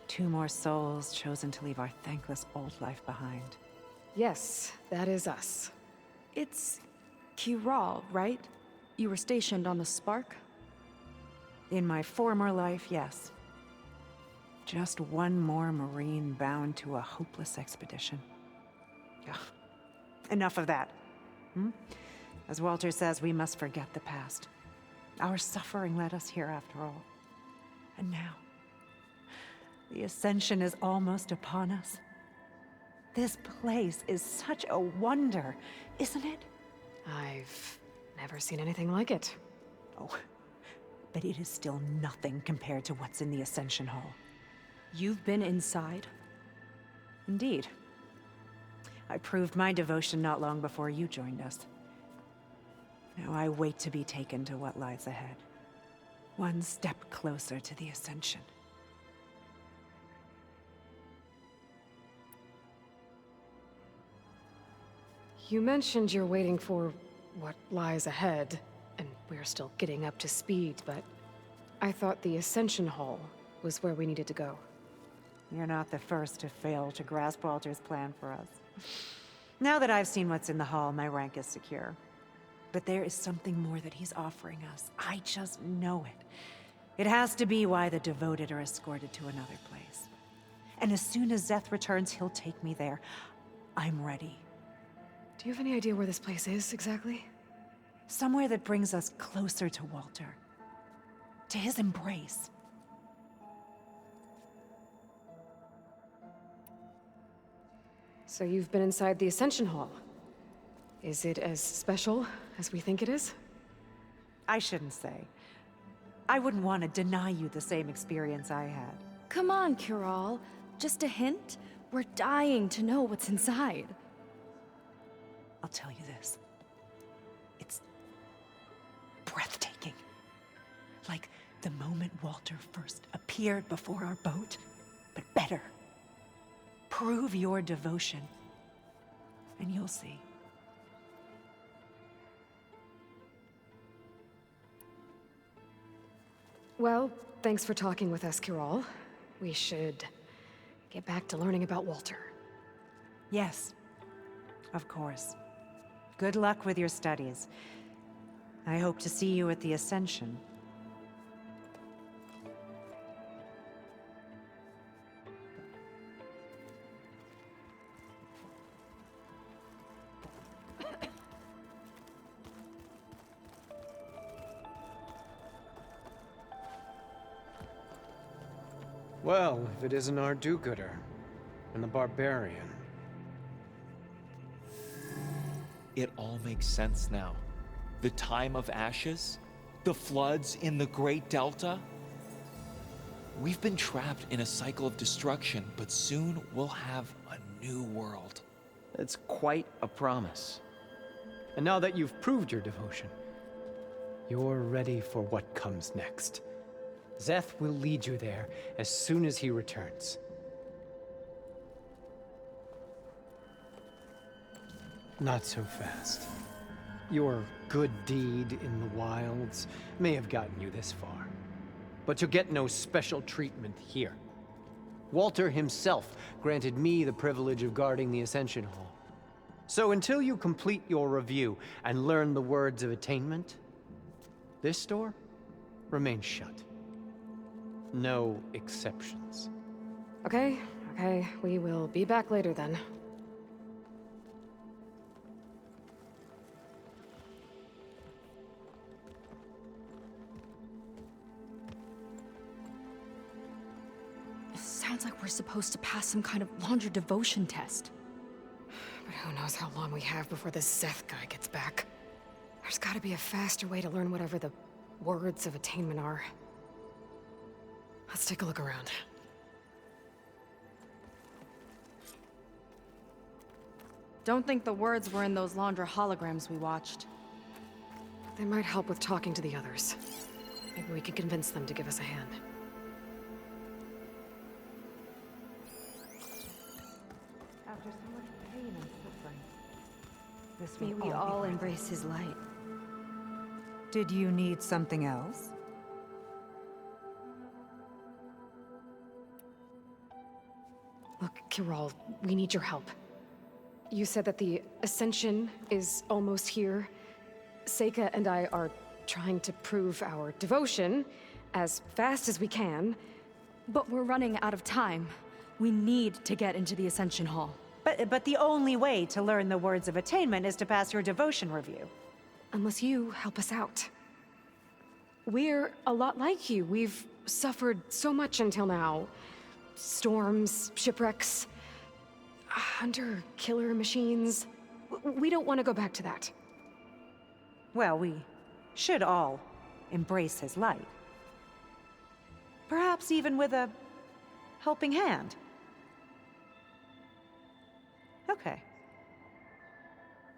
2 more souls chosen to leave our thankless old life behind. Yes, that is us. It's Kiral, right? You were stationed on the Spark? In my former life, yes. Just one more Marine bound to a hopeless expedition. Ugh. Enough of that. As Walter says, we must forget the past. Our suffering led us here after all. And now, the Ascension is almost upon us. This place is such a wonder, isn't it? I've never seen anything like it. Oh, but it is still nothing compared to what's in the Ascension Hall. You've been inside? Indeed. I proved my devotion not long before you joined us. Now I wait to be taken to what lies ahead. One step closer to the Ascension. You mentioned you're waiting for what lies ahead, and we're still getting up to speed, but I thought the Ascension Hall was where we needed to go. You're not the first to fail to grasp Walter's plan for us. Now that I've seen what's in the hall, my rank is secure. But there is something more that he's offering us. I just know it. It has to be why the devoted are escorted to another place. And as soon as Zeth returns, he'll take me there. I'm ready. Do you have any idea where this place is, exactly? Somewhere that brings us closer to Walter. To his embrace. So you've been inside the Ascension Hall. Is it as special as we think it is? I shouldn't say. I wouldn't want to deny you the same experience I had. Come on, Kiral. Just a hint? We're dying to know what's inside. I'll tell you this. It's breathtaking. Like the moment Walter first appeared before our boat, but better. Prove your devotion, and you'll see. Well, thanks for talking with us, Kiral. We should get back to learning about Walter. Yes, of course. Good luck with your studies. I hope to see you at the Ascension. Well, if it isn't our do-gooder, and the barbarian. It all makes sense now. The time of ashes, the floods in the Great Delta. We've been trapped in a cycle of destruction, but soon we'll have a new world. It's quite a promise. And now that you've proved your devotion, you're ready for what comes next. Zeth will lead you there as soon as he returns. Not so fast. Your good deed in the wilds may have gotten you this far, but you'll get no special treatment here. Walter himself granted me the privilege of guarding the Ascension Hall. So until you complete your review and learn the words of attainment, this door remains shut. No exceptions. Okay, we will be back later then. It sounds like we're supposed to pass some kind of laundry devotion test. But who knows how long we have before this Zeth guy gets back. There's gotta be a faster way to learn whatever the words of attainment are. Let's take a look around. Don't think the words were in those Laundra holograms we watched. They might help with talking to the others. Maybe we can convince them to give us a hand. After so much pain and suffering, this May will we all be worth embrace his light. it. Did you need something else? Look, Kiral, we need your help. You said that the Ascension is almost here. Seika and I are trying to prove our devotion as fast as we can. But we're running out of time. We need to get into the Ascension Hall. But the only way to learn the words of attainment is to pass your devotion review. Unless you help us out. We're a lot like you. We've suffered so much until now. Storms, shipwrecks, hunter killer machines. We don't want to go back to that. Well, we should all embrace his light. Perhaps even with a helping hand. Okay.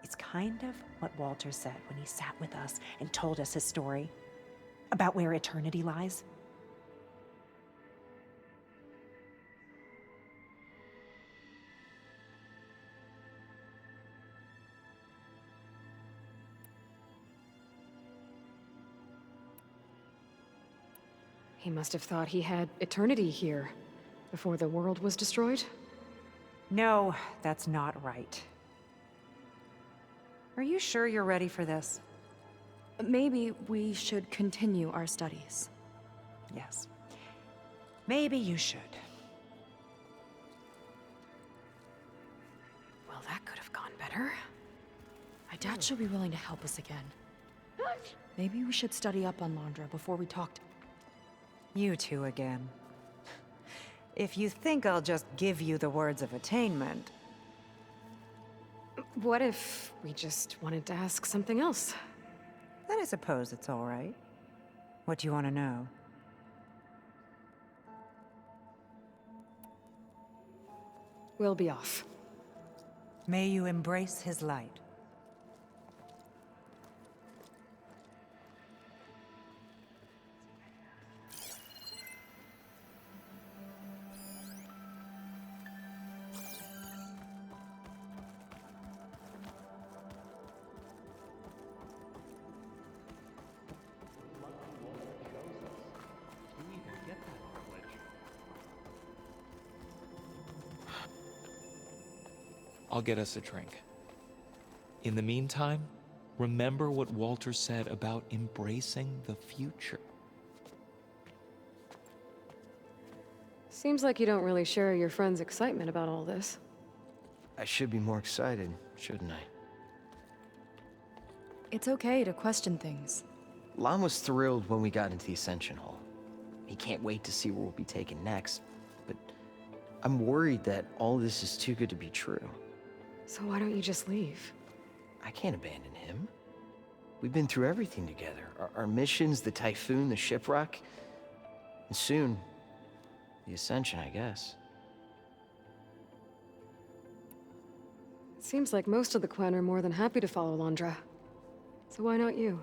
It's kind of what Walter said when he sat with us and told us his story about where eternity lies. He must have thought he had eternity here before the world was destroyed. No, that's not right. Are you sure you're ready for this? Maybe we should continue our studies. Yes. Maybe you should. Well, that could have gone better. My dad should be willing to help us again. Maybe we should study up on Londra before we talk to... You two again. If you think I'll just give you the words of attainment... What if we just wanted to ask something else? Then I suppose it's all right. What do you want to know? We'll be off. May you embrace his light. I'll get us a drink. In the meantime, remember what Walter said about embracing the future. Seems like you don't really share your friend's excitement about all this. I should be more excited, shouldn't I? It's okay to question things. Lon was thrilled when we got into the Ascension Hall. He can't wait to see where we'll be taken next, but I'm worried that all this is too good to be true. So why don't you just leave? I can't abandon him. We've been through everything together. Our missions, the Typhoon, the shipwreck, and soon, the Ascension, I guess. It seems like most of the Quen are more than happy to follow Londra. So why not you?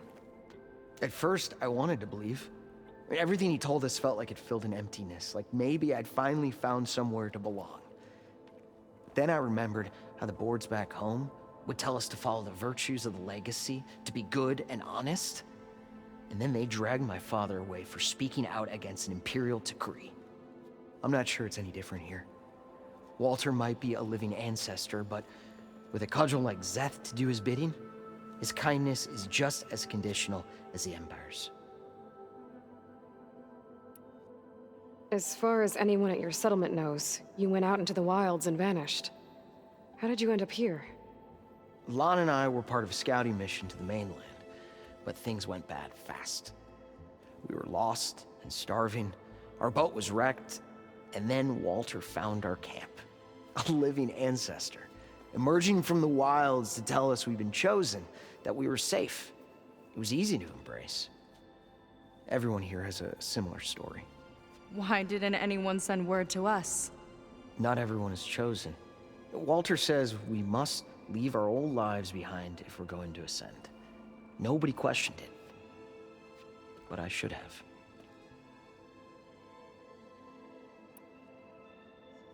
At first, I wanted to believe. I mean, everything he told us felt like it filled an emptiness, like maybe I'd finally found somewhere to belong. Then I remembered how the boards back home would tell us to follow the virtues of the legacy, to be good and honest. And then they dragged my father away for speaking out against an imperial decree. I'm not sure it's any different here. Walter might be a living ancestor, but with a cudgel like Szeth to do his bidding, his kindness is just as conditional as the Empire's. As far as anyone at your settlement knows, you went out into the wilds and vanished. How did you end up here? Lon and I were part of a scouting mission to the mainland, but things went bad fast. We were lost and starving, our boat was wrecked, and then Walter found our camp. A living ancestor, emerging from the wilds to tell us we'd been chosen, that we were safe. It was easy to embrace. Everyone here has a similar story. Why didn't anyone send word to us? Not everyone is chosen. Walter says we must leave our old lives behind if we're going to ascend. Nobody questioned it. But I should have.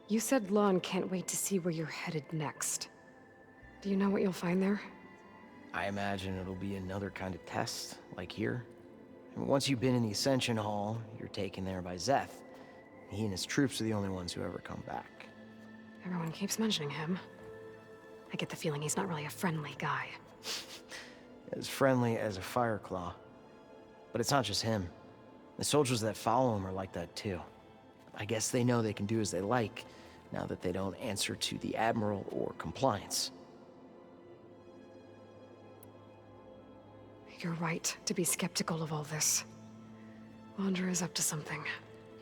You said Lon can't wait to see where you're headed next. Do you know what you'll find there? I imagine it'll be another kind of test, like here. And once you've been in the Ascension Hall, you're taken there by Szeth. He and his troops are the only ones who ever come back. Everyone keeps mentioning him. I get the feeling he's not really a friendly guy. As friendly as a fireclaw. But it's not just him. The soldiers that follow him are like that too. I guess they know they can do as they like, now that they don't answer to the Admiral or compliance. You're right to be skeptical of all this. Laundra is up to something.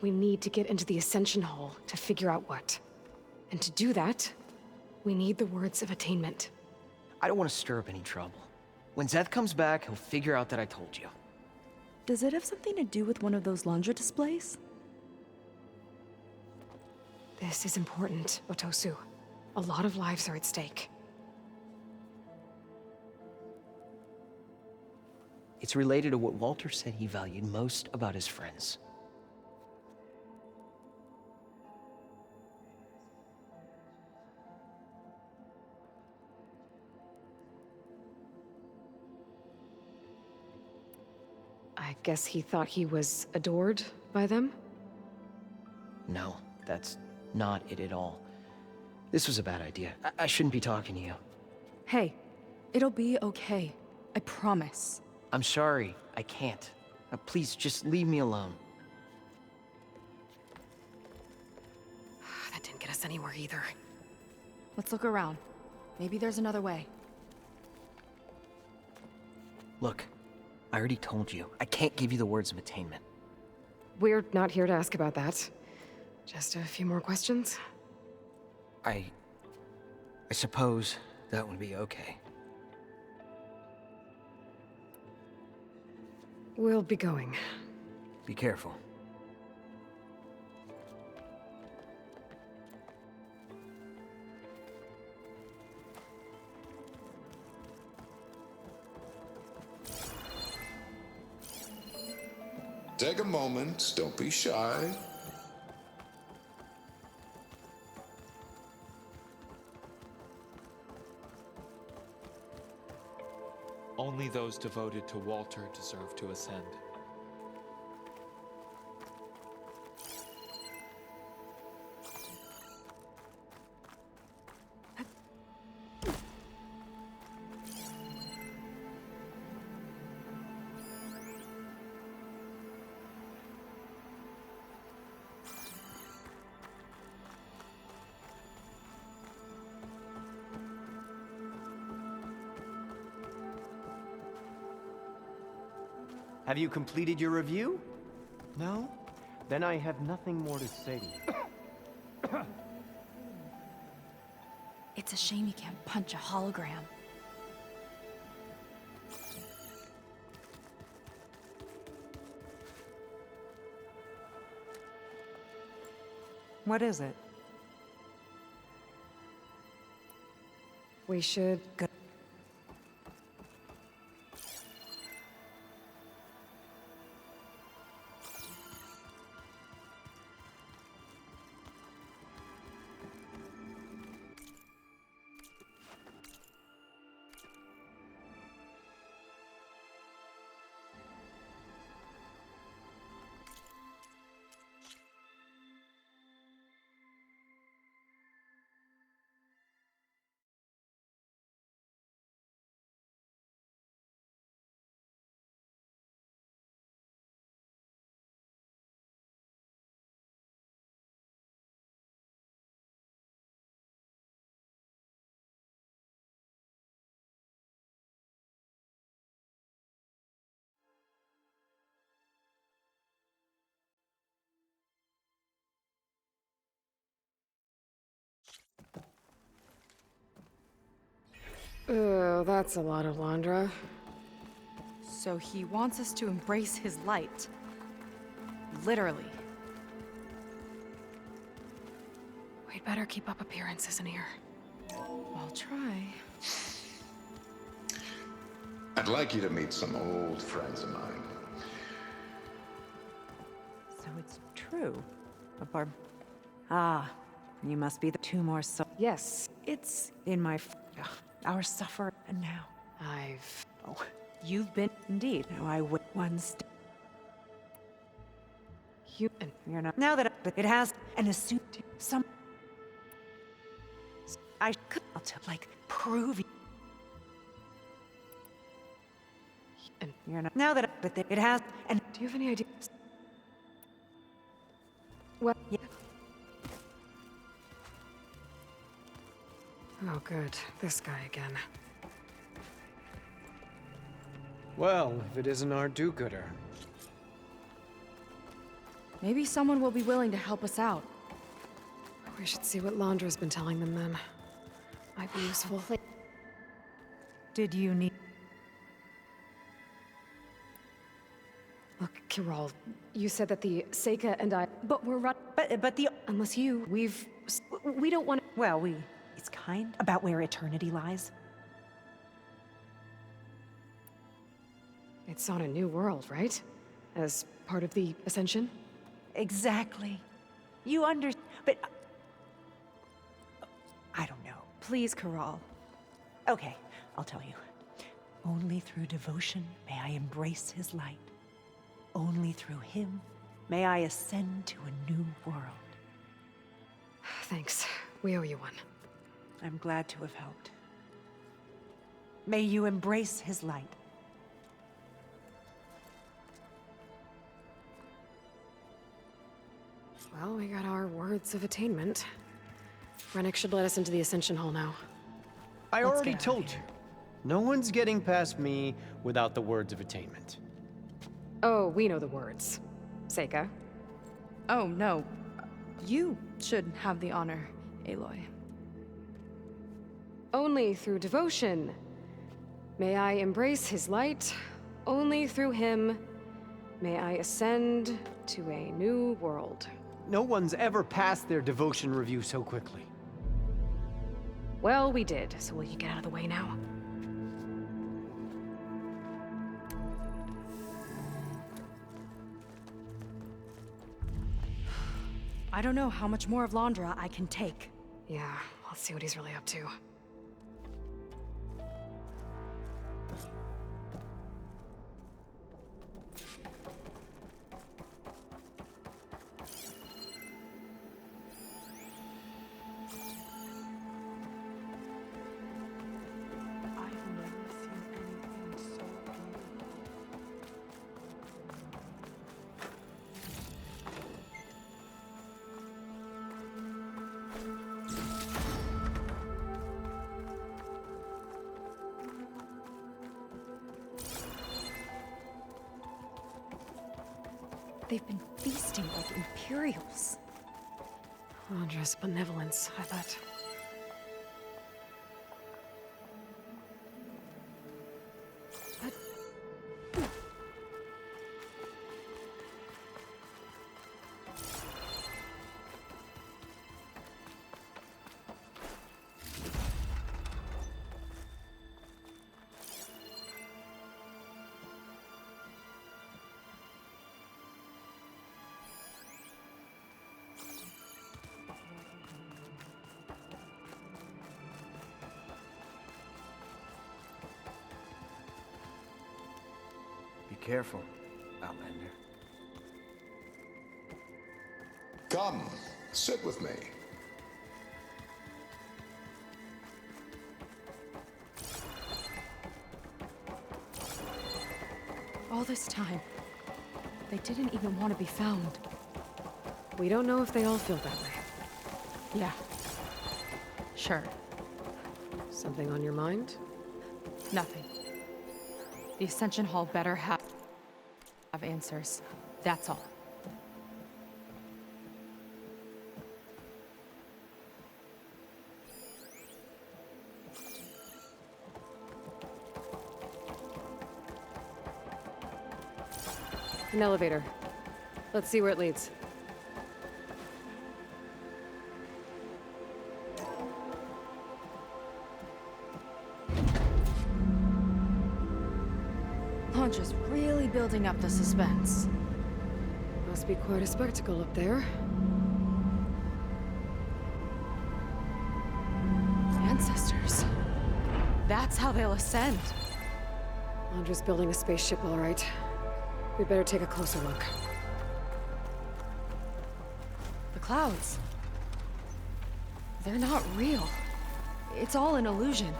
We need to get into the Ascension Hall to figure out what. And to do that, we need the words of attainment. I don't want to stir up any trouble. When Zeth comes back, he'll figure out that I told you. Does it have something to do with one of those Laundra displays? This is important, Otosu. A lot of lives are at stake. It's related to what Walter said he valued most about his friends. I guess he thought he was adored by them? No, that's not it at all. This was a bad idea. I shouldn't be talking to you. Hey, it'll be okay. I promise. I'm sorry, I can't. Please, just leave me alone. That didn't get us anywhere either. Let's look around. Maybe there's another way. Look, I already told you. I can't give you the words of attainment. We're not here to ask about that. Just a few more questions? I suppose that would be okay. We'll be going. Be careful. Take a moment, don't be shy. Only those devoted to Walter deserve to ascend. Have you completed your review? No? Then I have nothing more to say to you. It's a shame you can't punch a hologram. What is it? We should go. Oh, that's a lot of Laundra. So he wants us to embrace his light. Literally. We'd better keep up appearances in here. I'll try. I'd like you to meet some old friends of mine. So it's true. Ah, you must be the two more Yes, It's in my... our suffer, and now... I've... Oh, you've been... Indeed. Now I would... One step... You... and You're not... Now that it has... And assumed... Some... I could, like, prove And you're not. Now that, it has, and do you have any idea? What? yeah, Oh, good. This guy again. Well, if it isn't our do-gooder. Maybe someone will be willing to help us out. We should see what Londra's been telling them then. Might be useful. did you need? Look, Kirol, you said that the Seika and I... But we're right. But the, Unless you... We don't want to... well, it's kind about where eternity lies. It's on a new world, right? As part of the Ascension? Exactly. You but I don't know. Please, Corral. Okay, I'll tell you. Only through devotion may I embrace his light. Only through him may I ascend to a new world. Thanks. We owe you one. I'm glad to have helped. May you embrace his light. Well, we got our words of attainment. Rennick should let us into the Ascension Hall now. I Let's already get outta told you. here. No one's getting past me without the words of attainment. Oh, we know the words. Seika. Oh, no. You should have the honor, Aloy. Only through devotion may I embrace his light. Only through him may I ascend to a new world. No one's ever passed their devotion review so quickly. Well, we did, so will you get out of the way now? I don't know how much more of Londra I can take. Yeah, let's see what he's really up to. I've never seen anything so beautiful. They've been feasting like Imperials. Londra's benevolence, I bet. Be careful, Outlander. Come, sit with me. All this time, they didn't even want to be found. We don't know if they all feel that way. Yeah. Sure. Something on your mind? Nothing. The Ascension Hall better have answers. That's all. An elevator. Let's see where it leads. Londra's really building up the suspense. Must be quite a spectacle up there. Ancestors. That's how they'll ascend. Londra's building a spaceship, all right. We'd better take a closer look. The clouds. They're not real. It's all an illusion.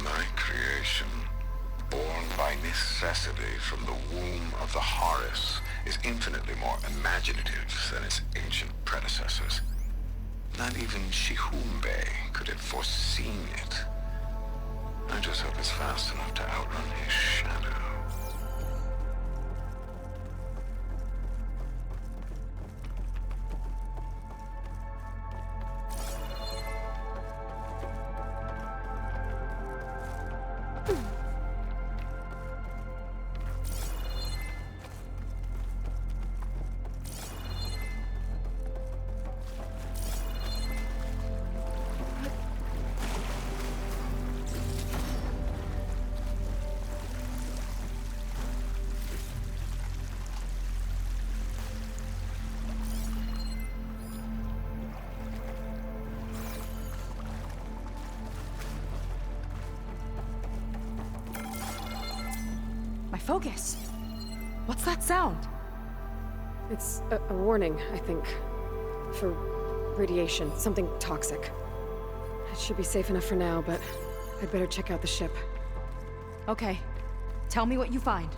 My creation, born by necessity from the womb of the Horus, is infinitely more imaginative than its ancient predecessors. Not even Shihumbe could have foreseen it. I just hope it's fast enough to outrun his shadow. My focus! What's that sound? It's a warning, I think. For radiation, something toxic. It should be safe enough for now, but I'd better check out the ship. Okay. Tell me what you find.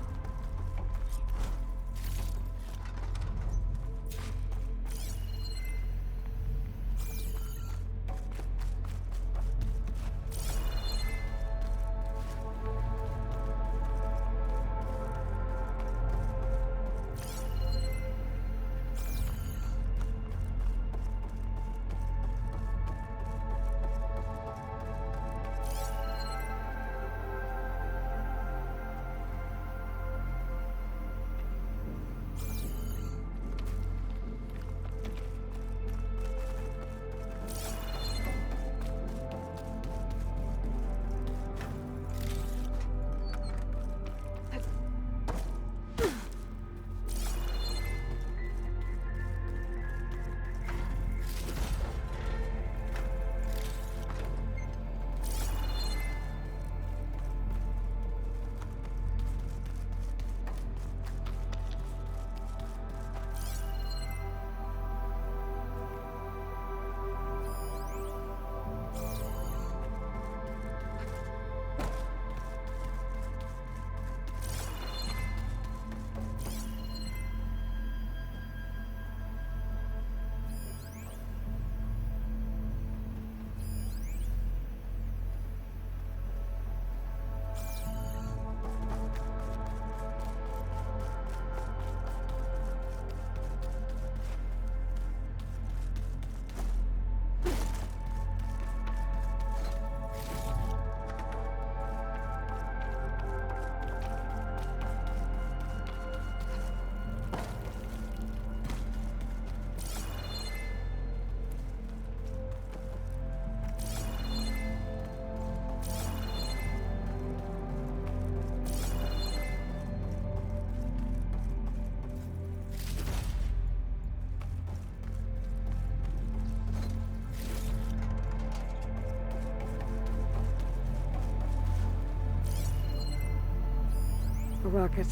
A rocket.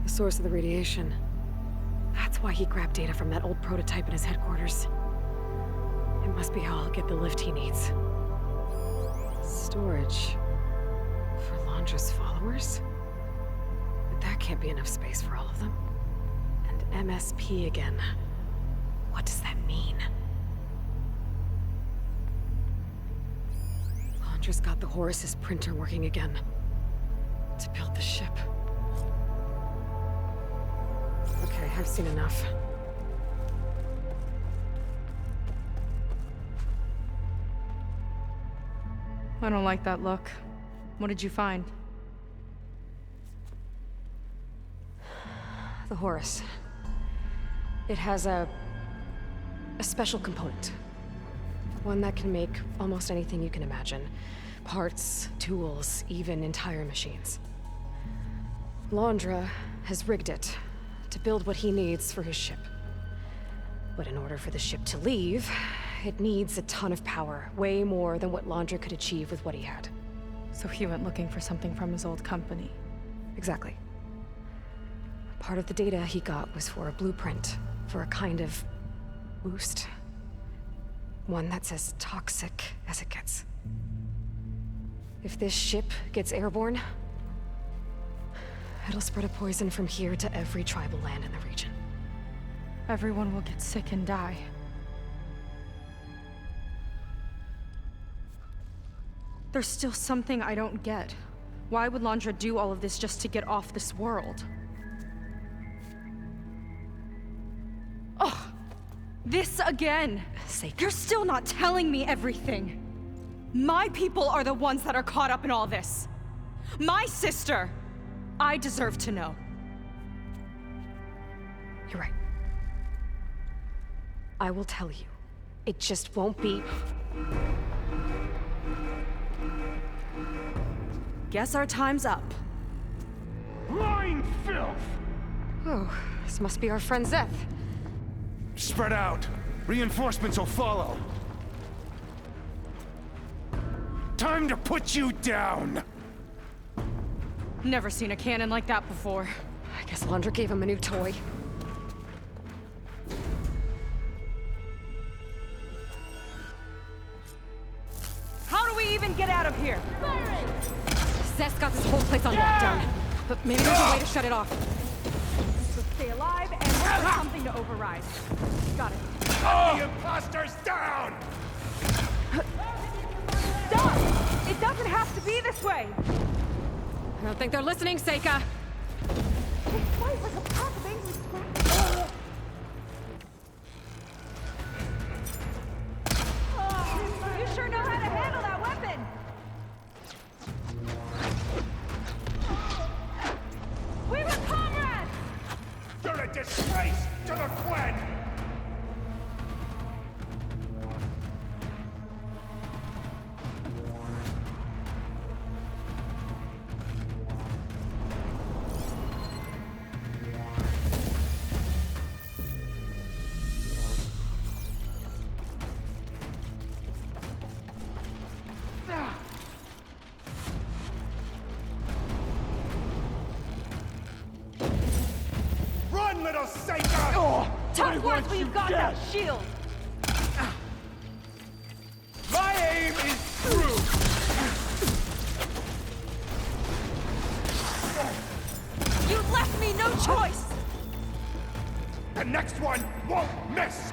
The source of the radiation. That's why he grabbed data from that old prototype in his headquarters. It must be how I'll get the lift he needs. Storage. For Londra's followers? But that can't be enough space for all of them. And MSP again. What does that mean? Londra's got the Horus's printer working again. To build the ship. Okay, I've seen enough. I don't like that look. What did you find? The Horus. It has a special component. One that can make almost anything you can imagine. Parts, tools, even entire machines. Londra has rigged it to build what he needs for his ship. But in order for the ship to leave, it needs a ton of power, way more than what Londra could achieve with what he had. So he went looking for something from his old company. Exactly. Part of the data he got was for a blueprint, for a kind of boost. One that's as toxic as it gets. If this ship gets airborne, it'll spread a poison from here to every tribal land in the region. Everyone will get sick and die. There's still something I don't get. Why would Londra do all of this just to get off this world? Oh, this again! You're still not telling me everything! My people are the ones that are caught up in all this! My sister! I deserve to know. You're right. I will tell you. It just won't be... Guess our time's up. Lying filth! Oh, this must be our friend Zeth. Spread out. Reinforcements will follow. Time to put you down! Never seen a cannon like that before. I guess Londra gave him a new toy. How do we even get out of here? Zeth's got this whole place on lockdown. But maybe there's a way to shut it off. So stay alive and look for something to override. Got it. The imposters down! Stop! It doesn't have to be this way! I don't think they're listening, Seika. It's quite like a pack of angry squirrels. You sure know how to handle that weapon! We were comrades! You're a disgrace to the Quen! Run, little Seika! Tough ones when you've got that shield! My aim is through! You left me no choice! The next one won't miss!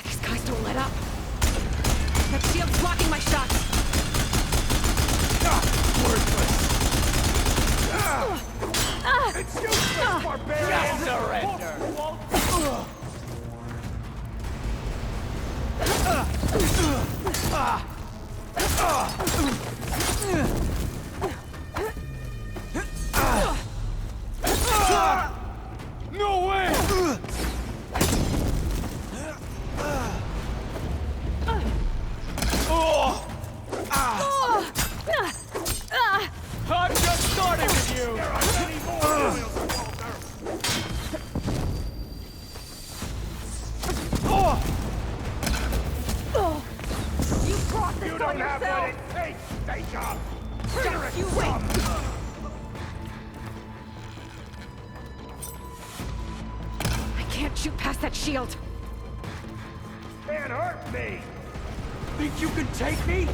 These guys don't let up. That shield's blocking my shots. Worthless! It's useless, barbarian! Surrender! No way! I'm just starting with you! There are many more foils, Walter! You brought this You on don't have yourself! what it takes, Seika! Just you wait! shoot past that shield. Can't hurt me! Think you can take me?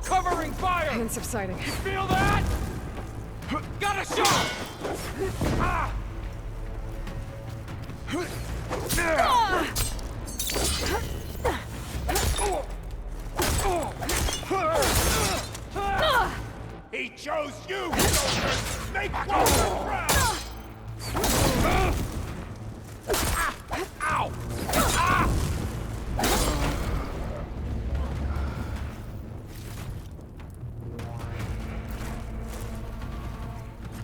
Covering fire! Pain subsiding. Feel that? Got a shot! He chose you, soldiers! Make closer ground! Ow!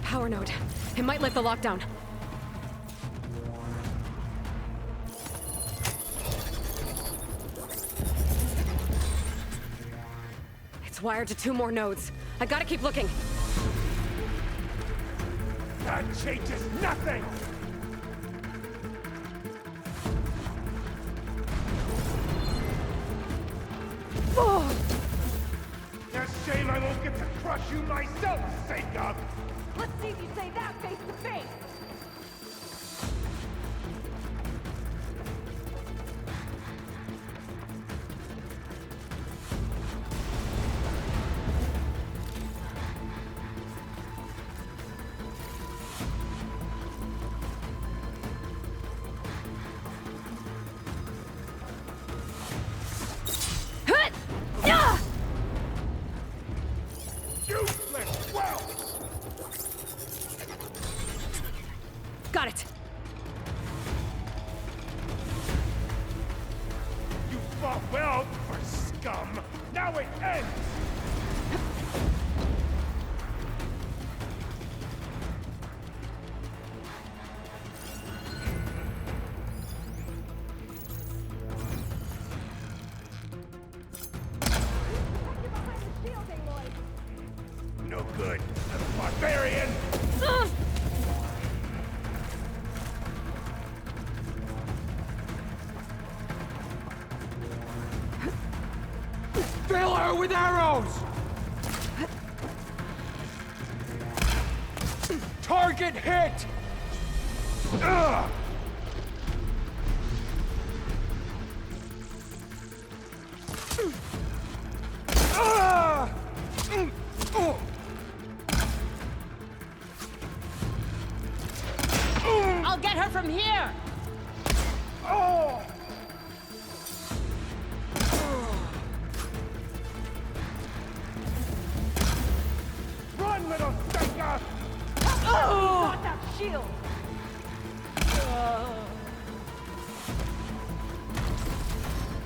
Power node. It might lift the lockdown. It's wired to 2 more nodes. I gotta keep looking. That changes nothing! A shame I won't get to crush you myself, Jacob! Let's see if you say that face to face! Useless! Well! Got it. You fought well for scum! Now it ends! No good, little barbarian! Fill her with arrows! Target hit! Ugh! Ah! I'll get her from here! Oh! Run, little stinker! Got that shield!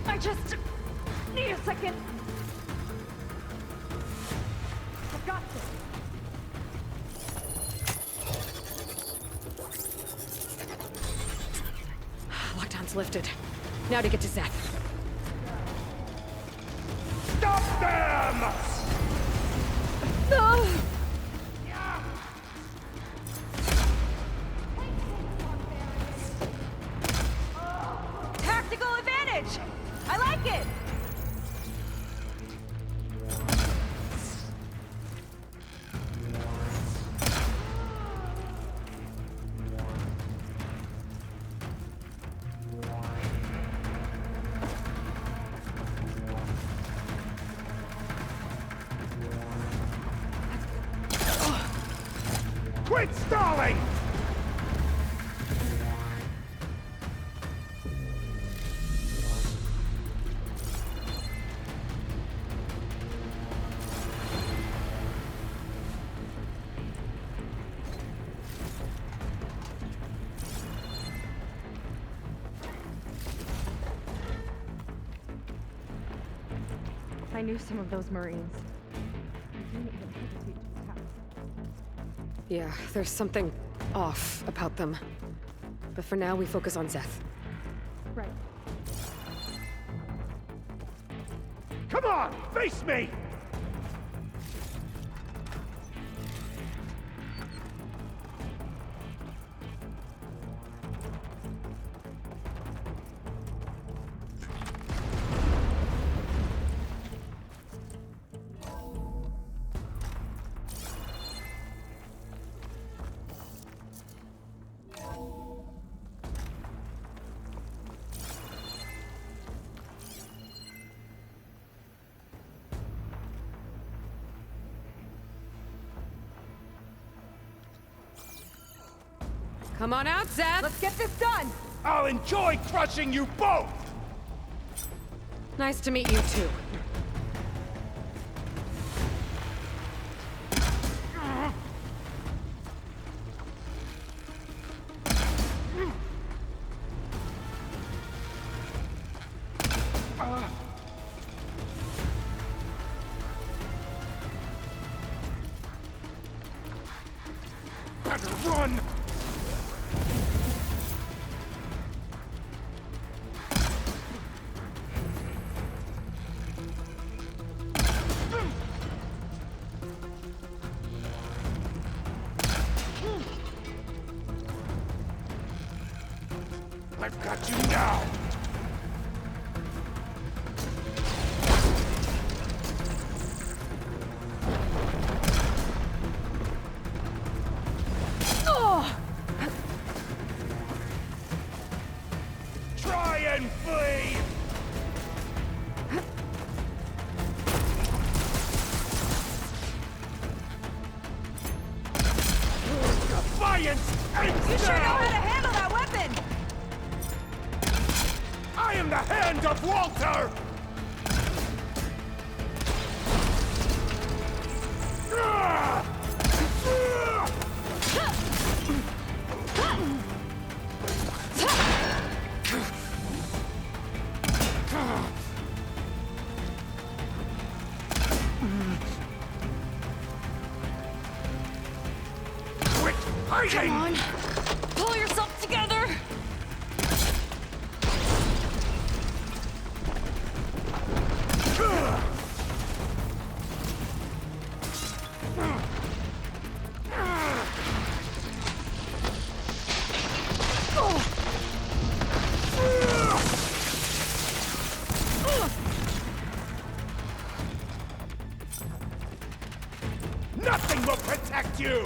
I just need a second. I've got this. Lockdown's lifted. Now to get to Zeth. Stop them! Tactical advantage! I like it! Quit stalling! I knew some of those Marines. Yeah, there's something off about them. But for now, we focus on Zeth. Right. Come on, face me! Come on out, Zeb! Let's get this done! I'll enjoy crushing you both! Nice to meet you, too. Better run! I've got you now! Try and flee! Defiance ends You sure know now! how to handle that weapon! I am the hand of Walter! Quit hiding! Come on! Pull yourself together! Nothing will protect you!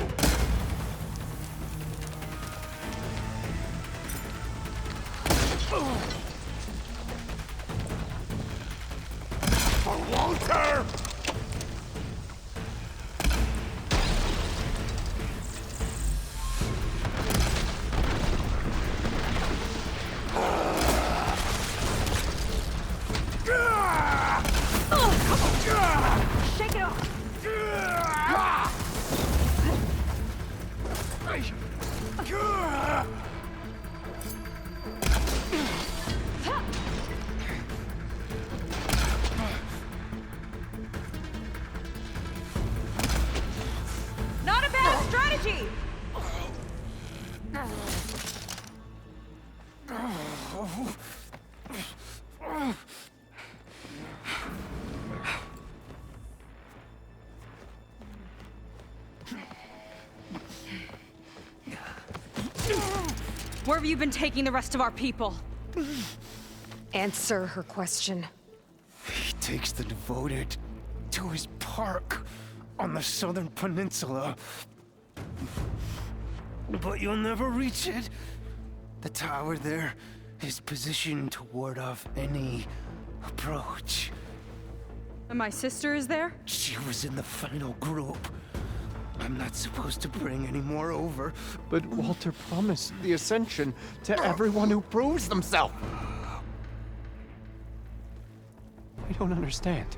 For Walter! Shake it off! Not a bad strategy! Where have you been taking the rest of our people? Answer her question. He takes the devoted to his park on the southern peninsula. But you'll never reach it. The tower there is positioned to ward off any approach. And my sister is there? She was in the final group. I'm not supposed to bring any more over. But Walter promised the Ascension to everyone who proves themselves. I don't understand.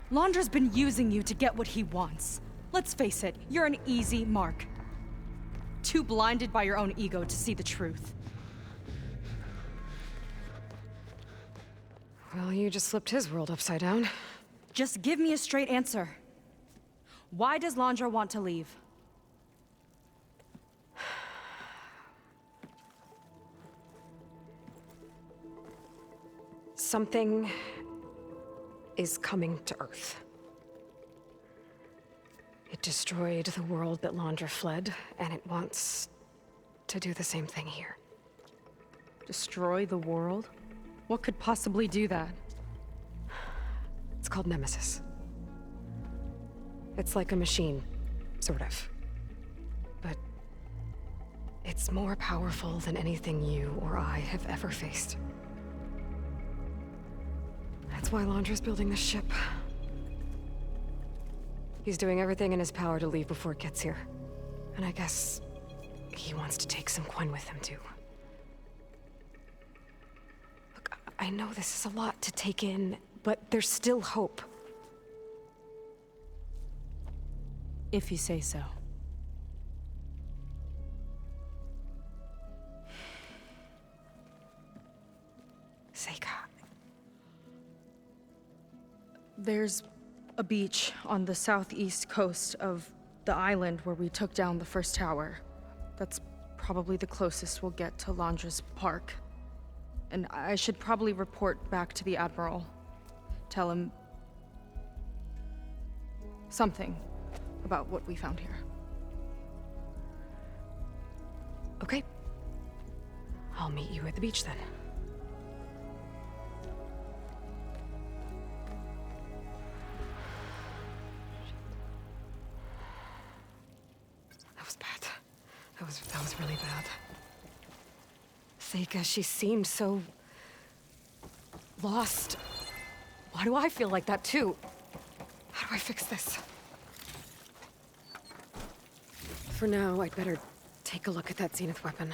Londra's been using you to get what he wants. Let's face it, you're an easy mark. Too blinded by your own ego to see the truth. Well, you just flipped his world upside down. Just give me a straight answer. Why does Londra want to leave? Something is coming to Earth. It destroyed the world that Londra fled, and it wants to do the same thing here. Destroy the world? What could possibly do that? It's called Nemesis. It's like a machine, sort of. But it's more powerful than anything you or I have ever faced. That's why Londra's building this ship. He's doing everything in his power to leave before it gets here. And I guess Maybe he wants to take some coin with him, too. Look, I know this is a lot to take in, but there's still hope. If you say so. Seika. There's a beach on the southeast coast of the island where we took down the first tower. That's probably the closest we'll get to Londra's park. And I should probably report back to the Admiral. Tell him something about what we found here. Okay. I'll meet you at the beach then. That was bad. That was really bad. Seika, she seemed so lost. Why do I feel like that too? How do I fix this? For now, I'd better take a look at that Zenith weapon.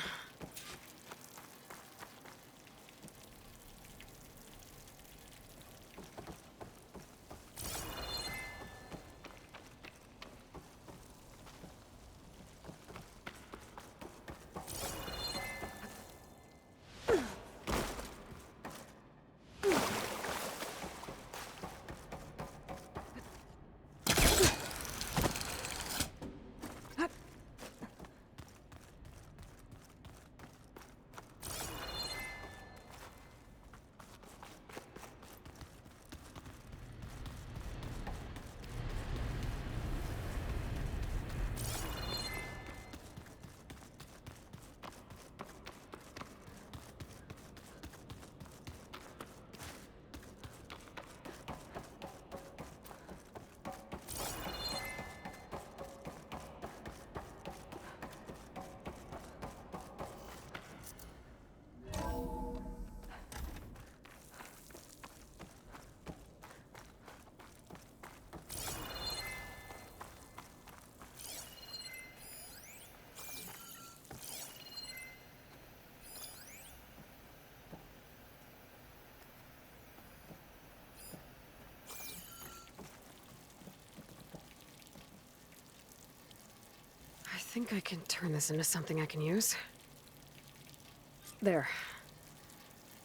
I think I can turn this into something I can use. There.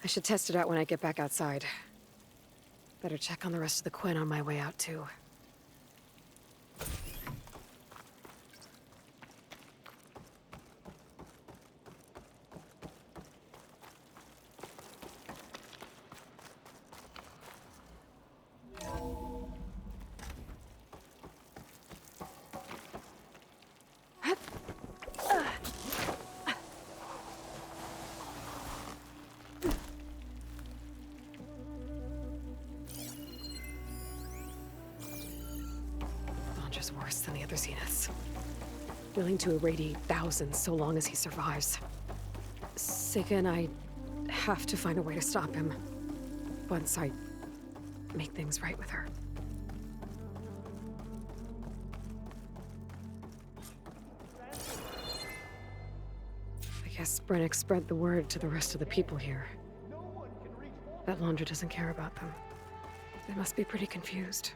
I should test it out when I get back outside. Better check on the rest of the Quinn on my way out, too. Just worse than the other Zeniths. Willing to irradiate thousands so long as he survives. Seika and I have to find a way to stop him. Once I make things right with her. I guess Brennick spread the word to the rest of the people here. That Londra doesn't care about them. They must be pretty confused.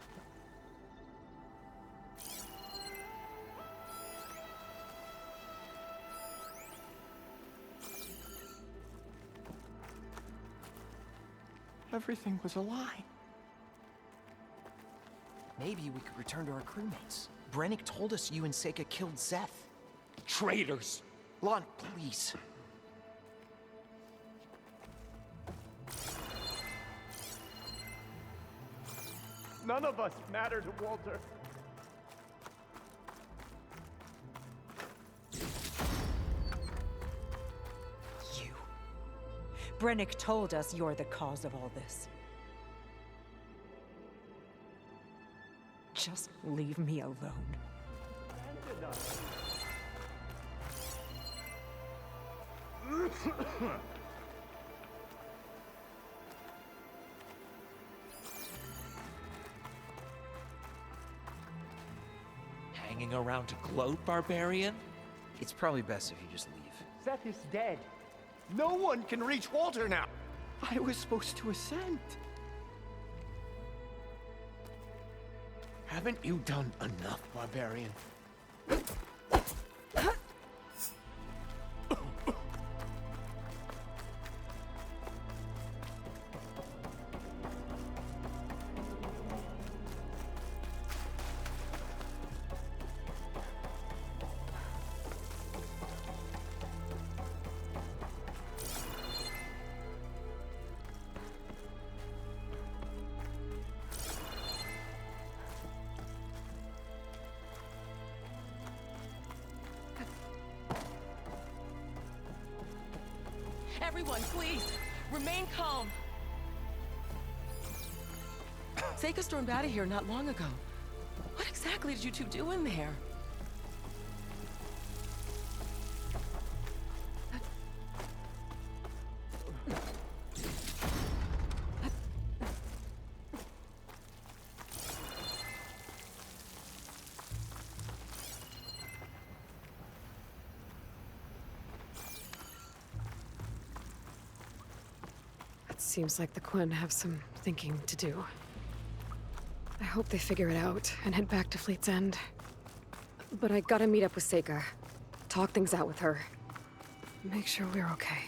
Everything was a lie. Maybe we could return to our crewmates. Brennick told us you and Seika killed Zeth. Traitors! Lon, please. None of us matter to Walter. You. Brennick told us you're the cause of all this. Just leave me alone. Hanging around to gloat, barbarian? It's probably best if you just leave. Seth is dead. No one can reach Walter now. I was supposed to ascend. Haven't you done enough, barbarian? Everyone, please, remain calm. Seika stormed out of here not long ago. What exactly did you two do in there? It seems like the Quen have some thinking to do. I hope they figure it out and head back to Fleet's End. But I gotta meet up with Seika. Talk things out with her. Make sure we're okay.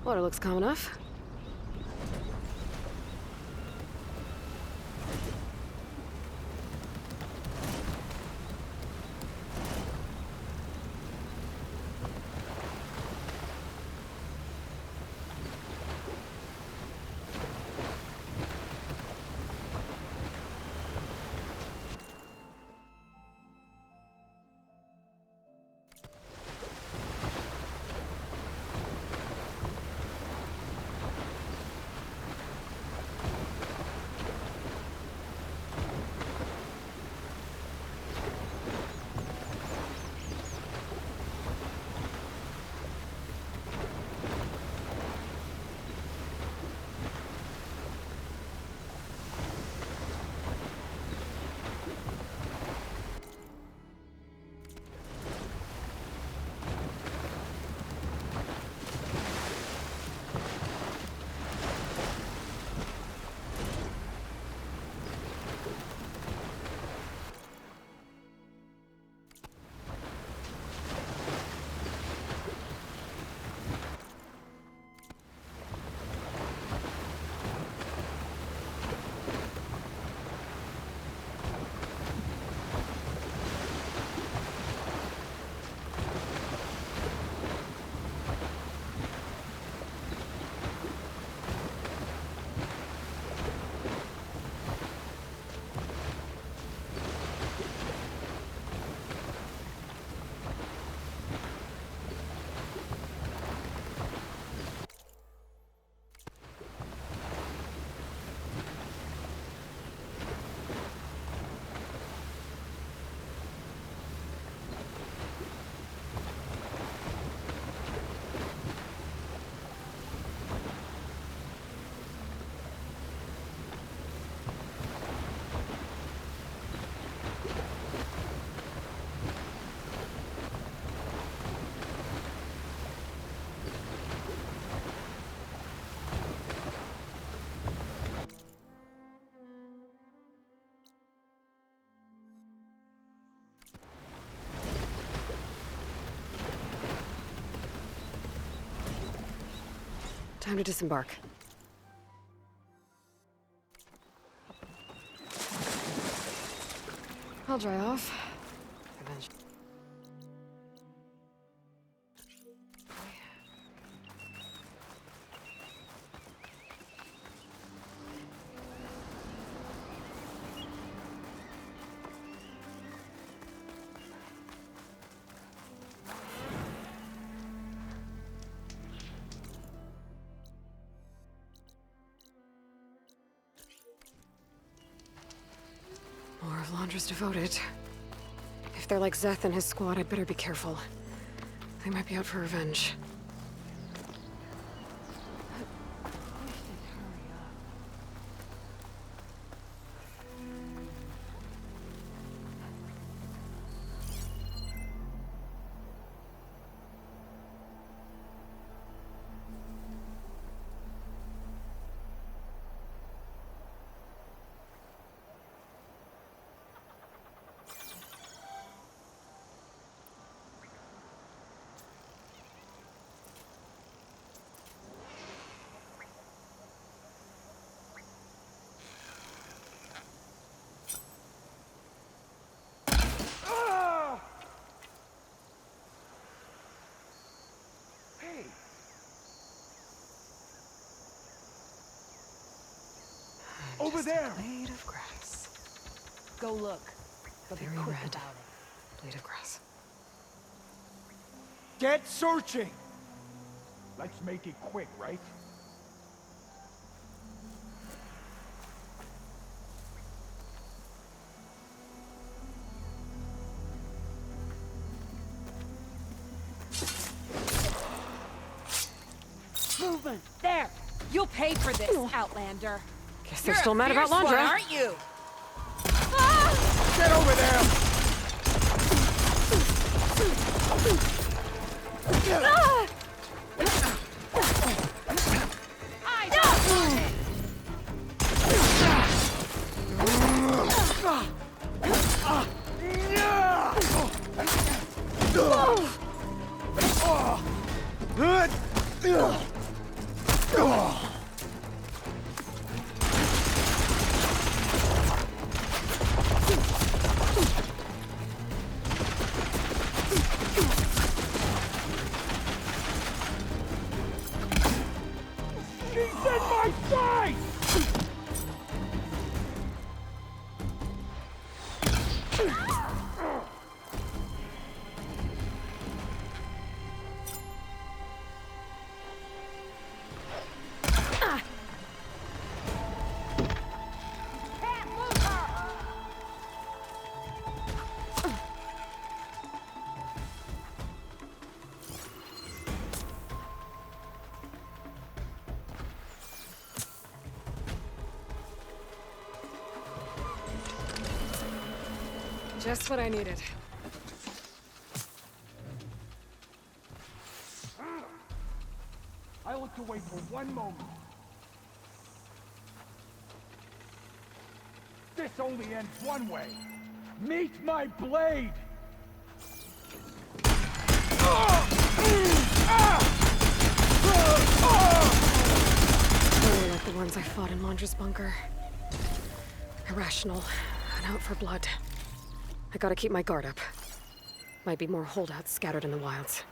Water looks calm enough. Time to disembark. I'll dry off. Eventually. More of Londra's devoted. If they're like Zeth and his squad, I'd better be careful. They might be out for revenge. Over there! Blade of grass. Go look. But be Very quick red. about it. Blade of grass. Get searching! Let's make it quick, right? Movement! There! You'll pay for this, Outlander. Guess they're still mad about Londra. Aren't you? Get over there! I don't want it! Just what I needed. I look away for one moment. This only ends one way. Meet my blade! Totally like the ones I fought in Londra's bunker. Irrational, and out for blood. I gotta keep my guard up. Might be more holdouts scattered in the wilds.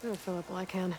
I'll fill up while I can.